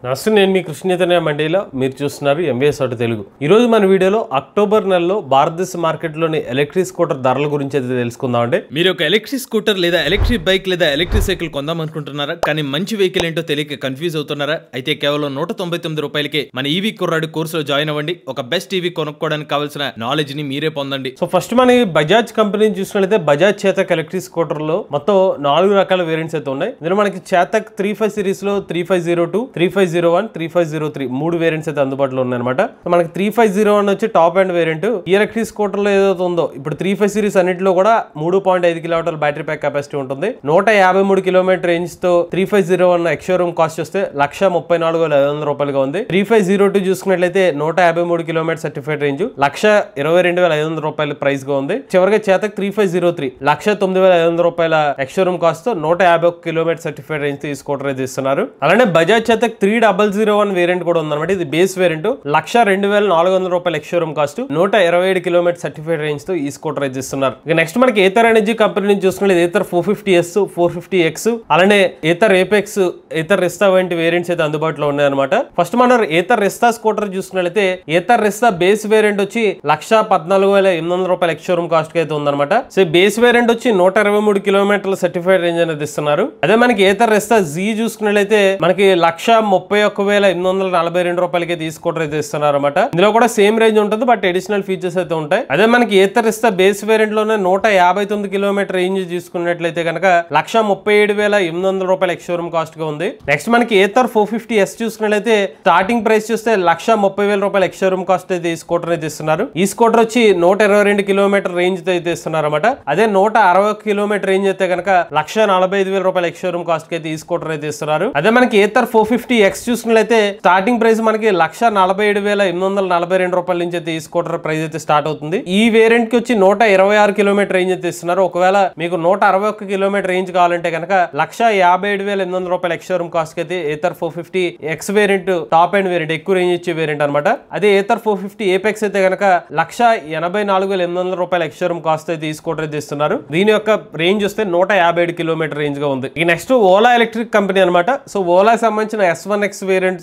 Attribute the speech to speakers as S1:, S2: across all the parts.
S1: నమస్తే, నేను మీ కృష్ణచైతన్య మండీలో మీరు చూస్తున్నారు ఎంవీఎస్ ఆటో తెలుగు. ఈ రోజు మన వీడియోలో అక్టోబర్ నెలలో భారతదేశ మార్కెట్లోని ఎలక్ట్రిక్ స్కూటర్ ధరల గురించి అయితే తెలుసుకుందామండి.
S2: మీరు ఒక ఎలక్ట్రిక్ స్కూటర్ లేదా ఎలక్ట్రిక్ బైక్ లేదా ఎలక్ట్రిక్ సైకిల్ కొందాం అనుకుంటున్నారా? కానీ మంచి వెహికల్ ఏంటో తెలియక కన్ఫ్యూజ్ అవుతున్నారా? అయితే కేవలం 199 రూపాయలకే మన ఈవీ కుర్రాడు కోర్సులో జాయిన్ అవ్వండి. ఒక బెస్ట్ ఈవీ కొనుక్కోవడానికి కావాల్సిన నాలెడ్జ్ ని మీరే పొందండి.
S1: సో ఫస్ట్ మన బజాజ్ కంపెనీని చూసినట్లయితే బజాజ్ చేతక్ ఎలక్ట్రిక్ స్కూటర్ లో మొత్తం 4 రకాల వేరియంట్స్ అయితే ఉన్నాయి. ఇందులో మనకి చేతక్ 35 సిరీస్ లో 3502, 3501, 3503 3 వేరియంట్స్ అయితే అందుబాటులో ఉన్నాయన్నమాట. మనకి 3501 వచ్చి టాప్ అండ్ వేరియంట్. ఈ ఎలక్ట్రిక్ స్కూటర్ లో ఏదైతే ఉందో ఇప్పుడు 35 సిరీస్ అన్నింటిలో కూడా 3.5 కిలోమీటర్ల బ్యాటరీ ప్యాక్ కెపాసిటీ ఉంటుంది. 153 కిలోమీటర్ రేంజ్ తో 3501 ఎక్స్ షోరూమ్ కాస్ట్ వస్తే 1,34,500 రూపాయలుగా ఉంది. 3502 చూసుకున్నట్లయితే 153 కిలోమీటర్ సర్టిఫైడ్ రేంజ్ 1,22,500 రూపాయల ప్రైస్ గా ఉంది. చివరిగా చేతక్ 3503 1,09,500 రూపాయల ఎక్స్ షోరూమ్ కాస్ట్ తో 151 కిలోమీటర్ సర్టిఫైడ్ రేంజ్ తో ఈ స్కూటర్ అయితే ఇస్తున్నారు. అలానే బజాజ్ చేతక్ 3001 వేరియంట్ కూడా ఉందన్నమాట. ఇది బేస్ వేరియంట్ 1,02,400 రూపాయల ex showroom cost 127 kilometre certified range తో ఈ స్కూటర్ అయితే ఇస్తున్నారు. ఇక నెక్స్ట్ మనకి ఏథర్ ఎనర్జీ కంపెనీ నుంచి చూసుకున్నది ఏథర్ 450S, 450X, అలానే ఏథర్ ఏపెక్స్, ఏథర్ రిస్తా వంటి వేరియంట్స్ అయితే అందుబాటులో ఉన్నాయన్నమాట. ఫస్ట్ మనం ఏథర్ రిస్తా స్కూటర్ చూసుకున్నట్లయితే ఏథర్ రిస్తా బేస్ వేరియంట్ వచ్చి 1,14,800 రూపాయల ఎక్స్ షోరూమ్ కాస్ట్ కి అయితే ఉందన్నమాట. సో బేస్ వేరియంట్ వచ్చి 123 కిలోమీటర్ల సర్టిఫైడ్ రేంజ్ అనేది ఇస్తున్నారు. అదే మనకి ఏథర్ రిస్తా జీ చూసుకున్నట్లయితే మనకి 1,31,842 రూపాయలకి ఈ స్కూటర్ అయితే ఇస్తున్నారు అనమాట. ఇందులో కూడా సేమ్ రేంజ్ ఉంటుంది, బట్ అడిషనల్ ఫీచర్స్ అయితే ఉంటాయి. అదే మనకి ఏథర్ రిస్తా బేస్ వేరియంట్ లోనే 159 కిలోమీటర్ రేంజ్ చూసుకున్నట్లయితే కనుక 1,37,800 రూపాయల ఎక్స్ షోరూమ్ కాస్ట్ గా ఉంది. నెక్స్ట్ మనకి ఏథర్ 450S చూసుకున్నట్లయితే స్టార్టింగ్ ప్రైస్ చూస్తే 1,30,000 రూపాయల ఎక్స్ షోరూమ్ కాస్ట్ అయితే ఈ స్కూటర్ అయితే ఇస్తున్నారు. ఈ స్కూటర్ వచ్చి 122 కిలోమీటర్ రేంజ్ అయితే ఇస్తున్నారు అనమాట. అదే 160 కిలోమీటర్ రేంజ్ అయితే కనుక 1,45,000 రూపాయల ఎక్స్ షోరూమ్ కాస్ట్ అయితే ఈ స్కూటర్ అయితే ఇస్తున్నారు. అదే మనకి ఏథర్ 450X చూసుకున్నట్లయితే స్టార్టింగ్ ప్రైస్ మనకి 1,47,842 రూపాయల నుంచి అయితే ఈ స్కూటర్ ప్రైస్ అయితే స్టార్ట్ అవుతుంది. ఈ వేరియంట్ కి వచ్చి 126 కిలోమీటర్ రేంజ్ అయితే ఇస్తున్నారు. ఒకవేళ మీకు 161 కిలోమీటర్ రేంజ్ కావాలంటే కనుక 1,57,800 రూపాయల ఎక్స్ షోరూమ్ కాస్ట్ అయితే Ather 450X variant top and variant ఎక్కువ రేంజ్ ఇచ్చే వేరియంట్ అనమాట. అదే ఏథర్ 450 ఏపెక్స్ అయితే కనుక 1,84,800 రూపాయల ఎక్స్ షోరూమ్ కాస్ట్ అయితే ఈ స్కూటర్ అయితే ఇస్తున్నారు. దీని యొక్క రేంజ్ వస్తే 157 కిలోమీటర్ రేంజ్ గా ఉంది. ఈ నెక్స్ట్ ఓలా ఎలక్ట్రిక్ కంపెనీ అనమాట. సో ఓలా సంబంధించిన S1X వేరియంట్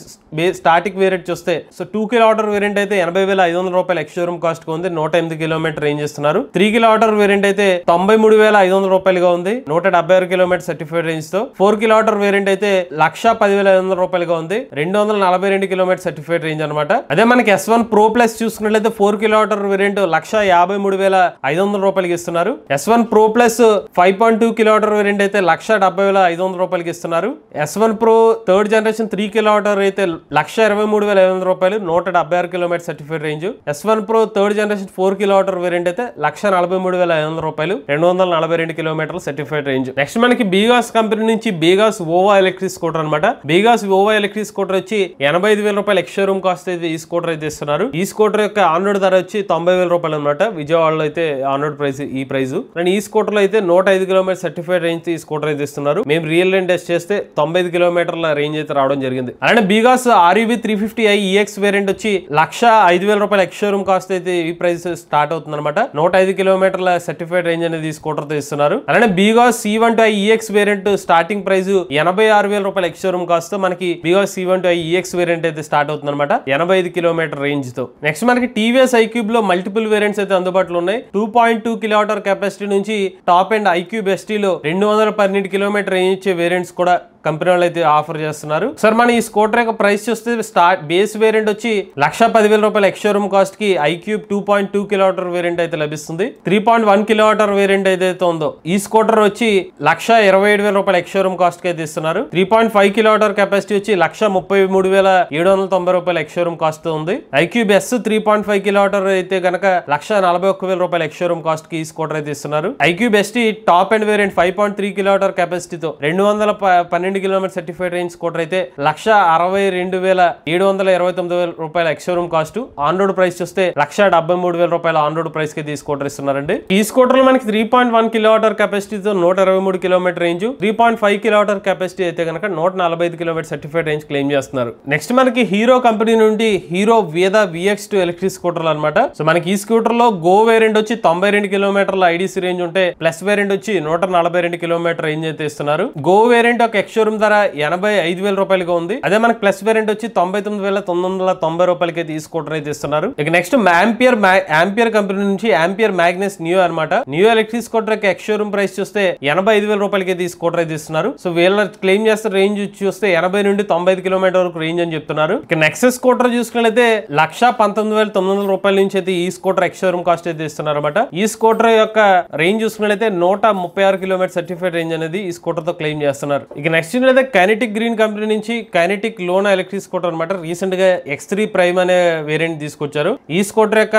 S1: స్టాటిక్ వేరియంట్ చూస్తే సో 2 కిలోమీటర్ వేరియంట్ అయితే 80,500 రూపాయల ఎక్స్ షోరూమ్ కాస్ట్ గా ఉంది. 108 కిలోమీటర్ రేంజ్ ఇస్తున్నారు. 3 కిలోమీటర్ వేరియంట్ అయితే 93,500 రూపాయలుగా ఉంది. 176 కిలోమీటర్ సర్టిఫైడ్ రేంజ్ తో. 4 కిలోమీటర్ వేరియంట్ అయితే 1,10,500 రూపాయలుగా ఉంది. 242 కిలోమీటర్ సర్టిఫైడ్ రేంజ్ అనమాట. అదే మనకి S1 Pro Plus చూసుకున్నట్లయితే 4 కిలోమీటర్ వేరియంట్ 1,53,500 రూపాయలకి ఇస్తున్నారు. S1 Pro Plus 5.2 kilometre variant అయితే 1,70,500 రూపాయలకి ఇస్తున్నారు. S1 Pro third generation 3 kilometre అయితే 1,23,500 రూపాయలు. 176 kilometre certified range. S1 Pro third generation 4 kilometre variant అయితే 1,43,500 రూపాయలు. 242 కిలోమీటర్ల సర్టిఫైడ్ రేంజ్. నెక్స్ట్ మనకి బీగాస్ కంపెనీ నుంచి బీగాస్ ఓవా ఎలక్ట్రిక్ స్కూటర్ అనమాట. బీగాస్ ఓవా ఎలక్ట్రిక్ స్కూటర్ వచ్చి 85,000 రూపాయల ఎక్స్ షోరూమ్ కాస్ట్ అయితే ఈ స్కూటర్ అయితే ఇస్తున్నారు. ఈ స్కూటర్ యొక్క ఆన్ రోడ్ ధర వచ్చి 90,000 రూపాయలు అనమాట. విజయవాడలో అయితే ఆన్ రోడ్ ప్రైస్ ఈ ప్రైస్. అండ్ ఈ స్కూటర్ లో అయితే 105 కిలోమీటర్ సర్టిఫైడ్ రేంజ్ ఈ స్కూటర్ అయితే ఇస్తున్నారు. మేము రియల్ లైన్ టెస్ట్ చేస్తే 95 కిలోమీటర్ల రేంజ్ అయితే రావడం జరిగింది. అలానే బీగాస్ REV 350i EX వేరియంట్ వచ్చి 1,05,000 రూపాయల ఎక్స్ షోరూమ్ కాస్ట్ అయితే ఈ ప్రైస్ స్టార్ట్ అవుతుంది అనమాట. 105 కిలోమీటర్ల సర్టిఫైడ్ రేంజ్ అనేది ఈ స్కూటర్ తో ఇస్తున్నారు. అలానే బీగాస్ C120i EX variant starting price 86,000 రూపాయల ఎక్స్ షోరూమ్ కాస్ట్ తో మనకి బీగాస్ C120i EX వేరియంట్ అయితే స్టార్ట్ అవుతుంది అనమాట. 85 కిలోమీటర్ రేంజ్ తో. నెక్స్ట్ మనకి TVS iQube లో మల్టిపుల్ వేరియంట్స్ అయితే అందుబాటులో ఉన్నాయి. 2.2 కిలోమీటర్ కెపాసిటీ నుంచి టాప్ అండ్ iQube ST లో 212 కిలోమీటర్ రేంజ్ ఇచ్చే వేరియంట్స్ కూడా కంపెనీ వాళ్ళు అయితే ఆఫర్ చేస్తున్నారు. సార్ మన ఈ స్కూటర్ యొక్క ప్రైస్ చూస్తే బేస్ వేరియంట్ వచ్చి 1,10,000 రూపాయల ఎక్స్ షోరూమ్ కాస్ట్ కి iQube 2.2 కిలోమీటర్ వేరియంట్ అయితే లభిస్తుంది. 3.1 కిలోమీటర్ వేరియంట్ ఏదైతే ఉందో ఈ స్కూటర్ వచ్చి 1,27,000 రూపాయల ఎక్స్ షోరూమ్ కాస్ట్ కి అయితే ఇస్తున్నారు. 3.5 కిలోమీటర్ కెపాసిటీ వచ్చి 1,33,790 రూపాయల ఎక్స్ షోరూమ్ కాస్ట్ ఉంది. iQube S 3.5 కిలోమీటర్ అయితే కనుక 1,41,000 రూపాయల ఎక్స్ షోరూమ్ కాస్ట్ కి ఈ స్కూటర్ అయితే ఇస్తున్నారు. iQube ST top and variant 5.3 kilometre కెపాసిటీతో 212 కిలోమీటర్ సర్టిఫైడ్ రేంజ్ స్కూటర్ అయితే 1,62,729 రూపాయల ex showroom cost. On road price చూస్తే 1,73,000 రూపాయల ఆన్ రోడ్ ప్రైస్ కి ఈ స్కూటర్ ఇస్తున్నారండి. ఈ స్కూటర్ లో మనకి 3.1 కిలోమీటర్ కెపాసిటీతో 123 కిలోమీటర్ రేంజ్, 3.5 కిలోమీటర్ కెపాసిటీ అయితే కనుక 145 కిలోమీటర్ సర్టిఫైడ్ రేంజ్ క్లెయిమ్ చేస్తున్నారు. నెక్స్ట్ మనకి హీరో కంపెనీ నుండి హీరో వేదా VX2 ఎలక్ట్రిక్ స్కూటర్లు అనమాట. సో మనకి ఈ స్కూటర్ లో గో వేరియంట్ వచ్చి 92 కిలోమీటర్ల IDC రేంజ్ ఉంటే ప్లస్ వేరియంట్ వచ్చి 142 కిలోమీటర్ రేంజ్ అయితే ఇస్తున్నారు. గో వేరియంట్ ఒక ఎక్స్ షోరూమ్ ధర 85,000 రూపాయలుగా ఉంది. అదే మనకి ప్లస్ వేరియంట్ వచ్చి 99,990 రూపాయలకి అయితే ఈ స్కూటర్ అయితే ఇస్తున్నారు. ఇక నెక్స్ట్ ఆంపియర్ కంపెనీ నుంచి ఆంపియర్ మ్యాగ్నస్ న్యూ అనమాట. న్యూ ఎలక్ట్రిక్ స్కూటర్ యొక్క ఎక్స్ షోరూమ్ ప్రైస్ చూస్తే 85,000 రూపాయలకి అయితే ఈ స్కూటర్ అయితే ఇస్తున్నారు. సో వీళ్ళ క్లెయిమ్ చేస్తే రేంజ్ చూస్తే 80 నుండి 95 కిలోమీటర్ వరకు రేంజ్ అని చెప్తున్నారు. ఇక నెక్సస్ స్కూటర్ చూసుకున్నట్లయితే 1,19,900 రూపాయల నుంచి అయితే ఈ స్కూటర్ ఎక్స్ షోరూమ్ కాస్ట్ అయితే ఇస్తున్నారు అనమాట. ఈ స్కూటర్ యొక్క రేంజ్ చూసుకున్నట్లయితే 136 కిలోమీటర్ సర్టిఫైడ్ రేంజ్ అనేది ఈ స్కూటర్ తో క్లెయిమ్ చేస్తున్నారు. ఇక నెక్స్ట్ అయితే కైనెటిక్ గ్రీన్ కంపెనీ నుంచి కైనెటిక్ లోనా ఎలక్ట్రిక్ స్కూటర్ అనమాట. రీసెంట్ గా X3 ప్రైమ్ అనే వేరియంట్ తీసుకొచ్చారు. ఈ స్కూటర్ యొక్క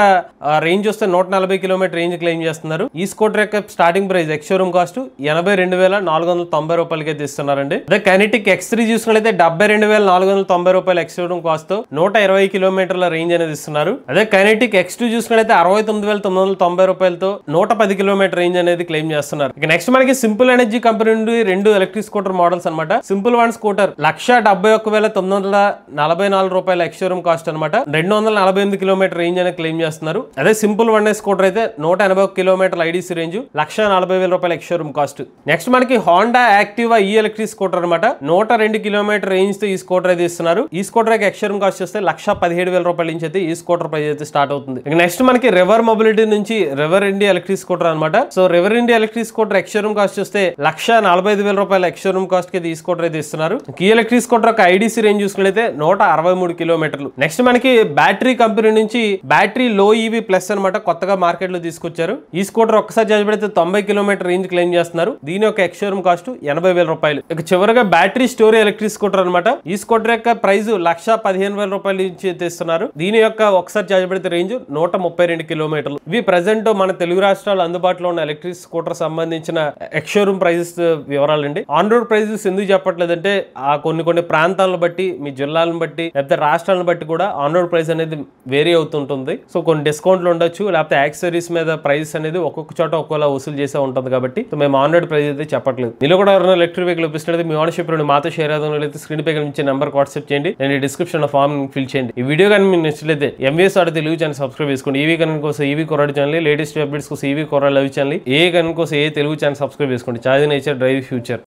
S1: రేంజ్ వస్తే 140 కిలోమీటర్ రేంజ్ క్లెయిమ్ చేస్తున్నారు. ఈ స్కూటర్ యొక్క starting price X showroom cost 82,490 రూపాయలకి అయితే ఇస్తున్నారండి. అదే కైనెటిక్ X3 చూసుకున్నట్లయితే 72,490 రూపాయల ఎక్స్ షోరూమ్ కాస్ట్ తో 120 కిలోమీటర్ల రేంజ్ అనేది ఇస్తున్నారు. అదే కైనెటిక్ X2 చూసుకున్నట్లయితే 69,990 రూపాయలతో 110 కిలోమీటర్ రేంజ్ అనేది క్లెయిమ్ చేస్తున్నారు. ఇక నెక్స్ట్ మనకి సింపుల్ ఎనర్జీ కంపెనీ నుండి 2 ఎలక్ట్రిక్ స్కూటర్ మోడల్స్ అనమాట. సింపుల్ వన్ స్కూటర్ 171,944 రూపాయల ఎక్స్ షోరూమ్ కాస్ట్ అనమాట. 248 కిలోమీటర్ రేంజ్ అనేది క్లెయిమ్ చేస్తున్నారు. అదే సింపుల్ వన్ స్కూటర్ అయితే 181 కిలోమీటర్ ఐడీసీ రేంజ్ 140,000 రూపాయల ఎక్స్ షోరూమ్ కాస్ట్. నెక్స్ట్ మనకి హోండా యాక్టివా ఈ ఎలక్ట్రిక్ స్కూటర్ అనమాట. 102 కిలోమీటర్ రేంజ్ తో ఈ స్కూటర్ అయితే ఇస్తున్నారు. ఈ స్కూటర్ ఎక్స్ షోరూమ్ కాస్ట్ వస్తే 117,000 రూపాయల నుంచి అయితే ఈ స్కూటర్ ప్రైస్ అయితే స్టార్ట్ అవుతుంది. ఇక నెక్స్ట్ మనకి రివర్ మొబిలిటీ నుంచి రివర్ ఇండియా ఎలక్ట్రిక్ స్కూటర్ అనమాట. So river India electric scooter X showroom cost వస్తే 145,000 రూపాయల ఎక్స్ షోరూమ్ కాస్ట్ కి ఈ స్కూటర్ అయితే ఇస్తున్నారు. ఈ ఎలక్ట్రిక్ స్కూటర్ యొక్క ఐడీసీ రేంజ్ చూసుకున్నట్లయితే 163 కిలోమీటర్లు. నెక్స్ట్ మనకి బ్యాటరీ కంపెనీ నుంచి బ్యాటరీ లో ఈవీ ప్లస్ అనమాట కొత్తగా మార్కెట్ లో తీసుకొచ్చారు. ఈ స్కూటర్ ఒక్కసారి చార్జ్ పెడితే 90 కిలోమీటర్ రేంజ్ క్లెయిమ్ చేస్తున్నారు. దీని యొక్క ఎక్స్ షోరూమ్ కాస్ట్ 80,000 రూపాయలు. ఇక చివరిగా బ్యాటరీ స్టోరీ ఎలక్ట్రిక్ స్కూటర్ అనమాట. ఈ స్కూటర్ యొక్క ప్రైస్ 115,000 రూపాయల నుంచి ఇస్తున్నారు. దీని యొక్క ఒకసారి చార్జ్ పెడితే రేంజ్ 132 కిలోమీటర్లు. ఇవి ప్రెసెంట్ మన తెలుగు రాష్ట్రాలు అందుబాటులో ఉన్న ఎలక్ట్రిక్ స్కూటర్ సంబంధించిన ఎక్స్ షోరూమ్ ప్రైజెస్ వివరాలండి. ఆన్ రోడ్ ప్రైజెస్ ఎందుకు చెప్పట్లేదంటే కొన్ని ప్రాంతాలను బట్టి, మీ జిల్లాలను బట్టి, లేకపోతే రాష్ట్రాలను బట్టి కూడా ఆన్ రోడ్ ప్రైస్ అనేది వేరీ అవుతుంటుంది. సో కొన్ని డిస్కౌంట్లు ఉండొచ్చు, లేకపోతే యాక్సెసరీస్ మీద ప్రైస్ అనేది ఒక్కొక్క చోట ఒక్కోలా వసూలు చేసే ఉంటుంది. కాబట్టి మేము ఆన్ రోడ్ ప్రైస్ అయితే చెప్పట్లేదు. మీరు కూడా ఎవరైనా ఎలక్ట్రిక్ వెహికల్ ఇప్పిస్తున్నది మీ ఓనర్షిప్ మాతో షేర్ అవుతుంది. స్క్రీన్ పై నుంచి నెంబర్ వాట్సాప్ చేయండి. నేను డిస్క్రిప్షన్ లో ఫామ్ ఫిల్ చేయండి. ఈ వీడియో కానీ మీకు నచ్చినట్లయితే ఎంవీఎస్ ఆడ తెలుగు ఛానల్ సబ్స్క్రైబ్ చేసుకోండి. ఈవీ కనుక కోసం ఈవీ కొరాడు ఛానల్, లేటెస్ట్ అప్డేట్స్ కోసం ఈవీ కొరాడు లవ్ ఛానల్, ఏ కనుక కోసం ఏ తెలుగు ఛానల్ సబ్స్క్రైబ్ చేసుకోండి. Charge nature drive future.